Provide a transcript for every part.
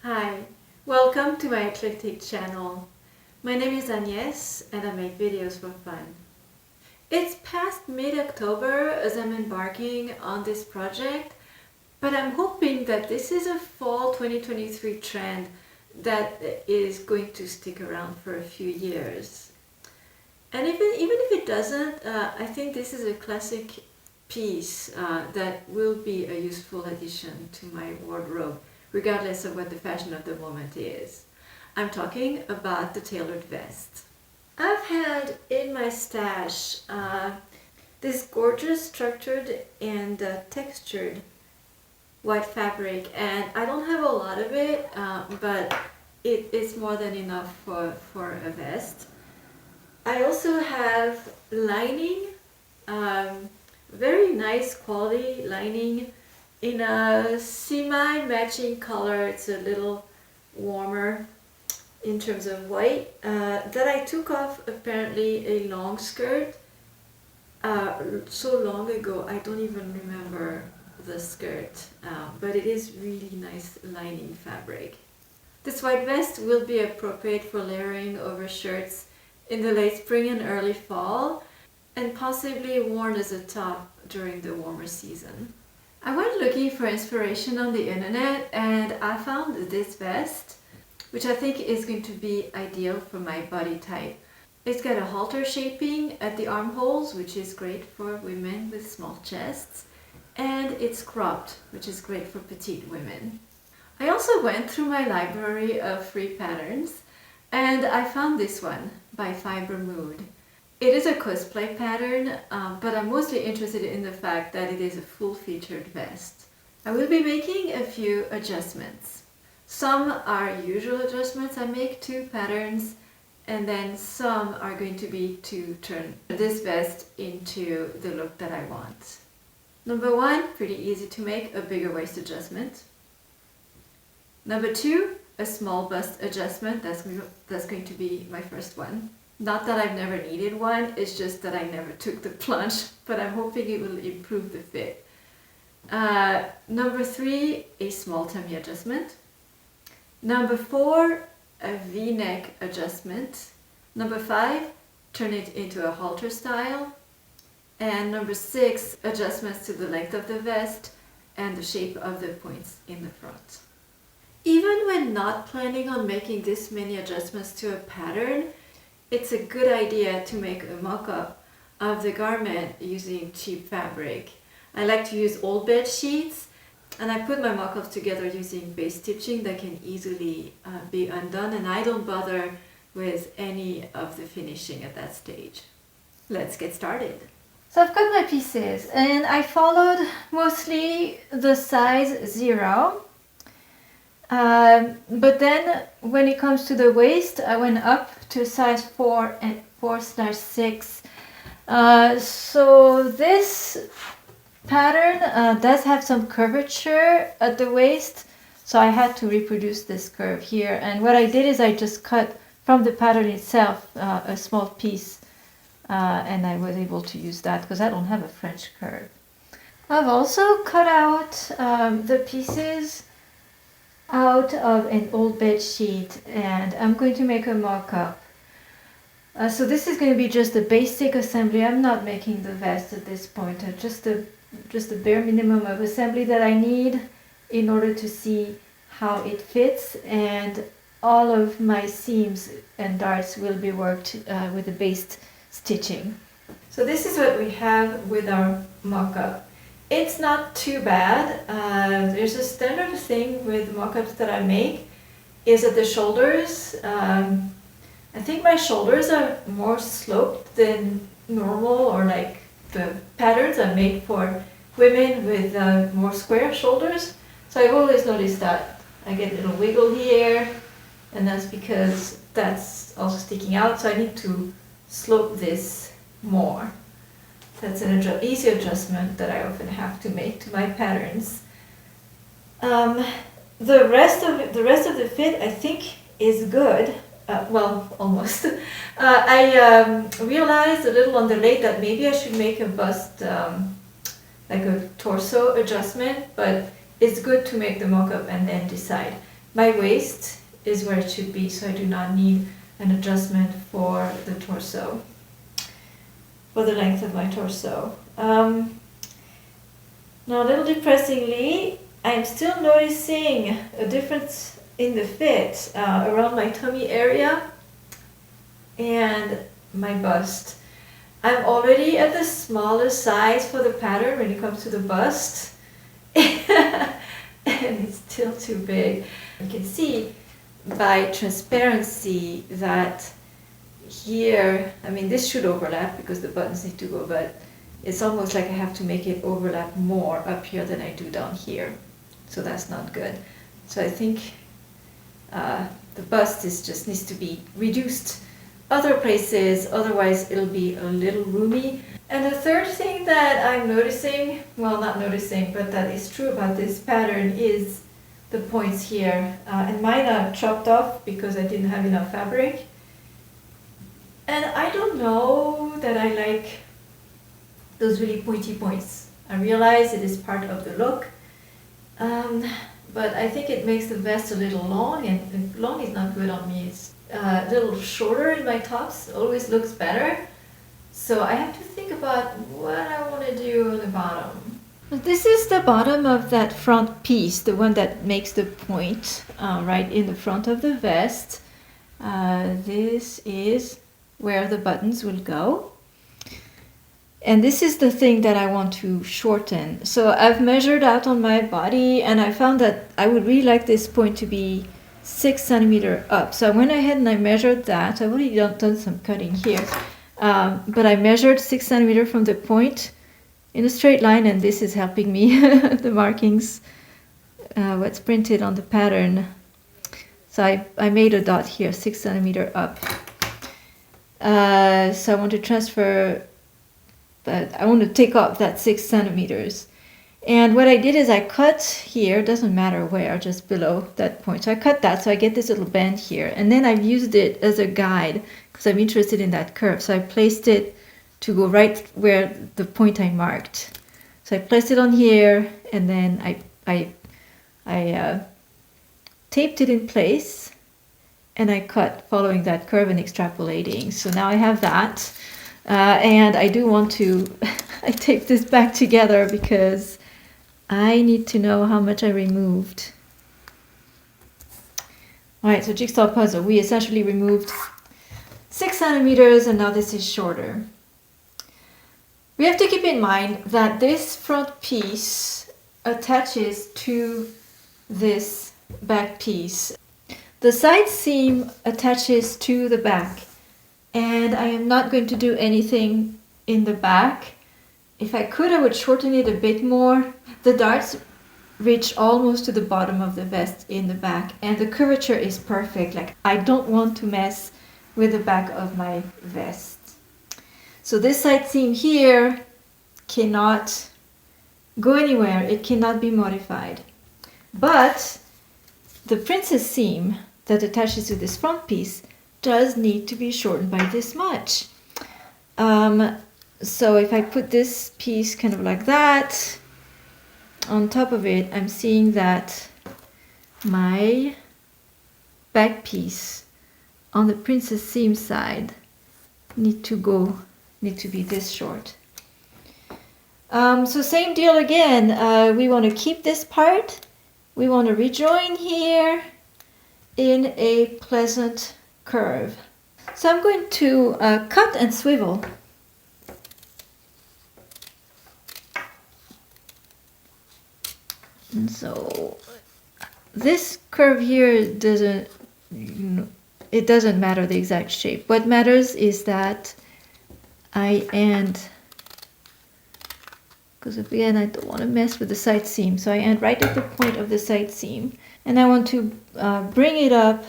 Hi, welcome to my eclectic channel. My name is Agnès and I make videos for fun. It's past mid-October as I'm embarking on this project, but I'm hoping that this is a fall 2023 trend that is going to stick around for a few years. And even if it doesn't, I think this is a classic piece that will be a useful addition to my wardrobe, regardless of what the fashion of the moment is. I'm talking about the tailored vest. I've had in my stash this gorgeous structured and textured white fabric, and I don't have a lot of it, but it is more than enough for a vest. I also have lining, very nice quality lining in a semi-matching color. It's a little warmer in terms of white, that I took off apparently a long skirt so long ago I don't even remember the skirt, but it is really nice lining fabric. This white vest will be appropriate for layering over shirts in the late spring and early fall, and possibly worn as a top during the warmer season. I went looking for inspiration on the internet and I found this vest, which I think is going to be ideal for my body type. It's got a halter shaping at the armholes, which is great for women with small chests, and it's cropped, which is great for petite women. I also went through my library of free patterns and I found this one by Fibermood. It is a cosplay pattern, but I'm mostly interested in the fact that it is a full-featured vest. I will be making a few adjustments. Some are usual adjustments I make to patterns, and then some are going to be to turn this vest into the look that I want. Number one, pretty easy to make, a bigger waist adjustment. Number two, a small bust adjustment. That's going to be my first one. Not that I've never needed one, it's just that I never took the plunge, but I'm hoping it will improve the fit. Number three, a small tummy adjustment. Number four, a V-neck adjustment. Number five, turn it into a halter style. And number six, adjustments to the length of the vest and the shape of the points in the front. Even when not planning on making this many adjustments to a pattern, it's a good idea to make a mock-up of the garment using cheap fabric. I like to use old bed sheets, and I put my mock-ups together using base stitching that can easily be undone, and I don't bother with any of the finishing at that stage. Let's get started. So I've got my pieces and I followed mostly the size 0. But then when it comes to the waist, I went up to size 4 and 4/6. So this pattern does have some curvature at the waist, so I had to reproduce this curve here. And what I did is I just cut from the pattern itself a small piece, and I was able to use that because I don't have a French curve. I've also cut out the pieces out of an old bed sheet, and I'm going to make a mock-up. So this is going to be just a basic assembly. I'm not making the vest at this point, just a bare minimum of assembly that I need in order to see how it fits, and all of my seams and darts will be worked with the based stitching. So this is what we have with our mock-up. It's not too bad. There's a standard thing with mock-ups that I make is at the shoulders. I think my shoulders are more sloped than normal, or like the patterns are made for women with more square shoulders. So I've always noticed that I get a little wiggle here, and that's because that's also sticking out, so I need to slope this more. That's an easy adjustment that I often have to make to my patterns. The rest of the fit I think is good. Well, almost. I realized a little on the leg that maybe I should make a bust, like a torso adjustment, but it's good to make the mock-up and then decide. my waist is where it should be, so I do not need an adjustment for the torso, for the length of my torso. Now, a little depressingly, I'm still noticing a difference in the fit around my tummy area and my bust. I'm already at the smallest size for the pattern when it comes to the bust. And it's still too big. You can see by transparency that here, I mean, this should overlap because the buttons need to go, but it's almost like I have to make it overlap more up here than I do down here. So that's not good. So I think the bust just needs to be reduced other places, otherwise it'll be a little roomy. And the third thing that I'm noticing, well, not noticing, but that is true about this pattern is the points here. And mine are chopped off because I didn't have enough fabric. And I don't know that I like those really pointy points. I realize it is part of the look, but I think it makes the vest a little long, and long is not good on me. It's a little shorter in my tops, always looks better. So I have to think about what I want to do on the bottom. This is the bottom of that front piece, the one that makes the point right in the front of the vest. This is where the buttons will go. And this is the thing that I want to shorten. So I've measured out on my body and I found that I would really like this point to be 6 centimeters up. So I went ahead and I measured that. I've already done some cutting here. But I measured 6 centimeters from the point in a straight line, and this is helping me, the markings, what's printed on the pattern. So I made a dot here, 6 centimeters up. So I want to transfer, but I want to take off that 6 centimeters. And what I did is I cut here, doesn't matter where, just below that point. So I cut that, so I get this little bend here. And then I've used it as a guide because I'm interested in that curve. So I placed it to go right where the point I marked. So I placed it on here, and then I taped it in place, and I cut following that curve and extrapolating. So now I have that. And I do want to, I tape this back together because I need to know how much I removed. All right, so jigsaw puzzle. We essentially removed 6 centimeters, and now this is shorter. We have to keep in mind that this front piece attaches to this back piece. The side seam attaches to the back, and I am not going to do anything in the back. If I could, I would shorten it a bit more. The darts reach almost to the bottom of the vest in the back, and the curvature is perfect. Like, I don't want to mess with the back of my vest. So this side seam here cannot go anywhere. It cannot be modified. But the princess seam that attaches to this front piece does need to be shortened by this much. So if I put this piece kind of like that on top of it, I'm seeing that my back piece on the princess seam side need to be this short. So same deal again. We want to keep this part. We want to rejoin here in a pleasant curve. So I'm going to cut and swivel. And so this curve here doesn't, it doesn't matter the exact shape. What matters is that I end, because again I don't want to mess with the side seam, so I end right at the point of the side seam, and I want to bring it up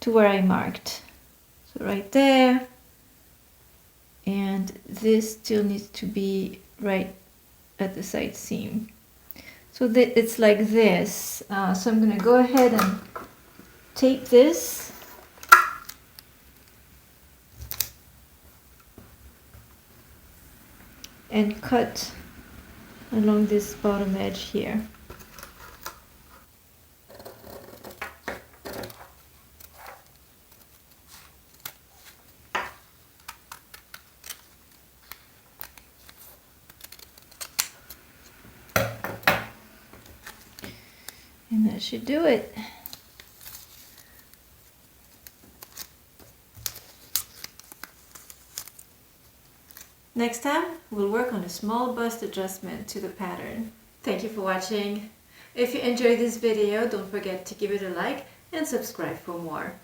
to where I marked. So right there, and this still needs to be right at the side seam. So that it's like this. So I'm going to go ahead and tape this. And cut along this bottom edge here. And that should do it. Next time, we'll work on a small bust adjustment to the pattern. Thank you for watching. If you enjoyed this video, don't forget to give it a like and subscribe for more.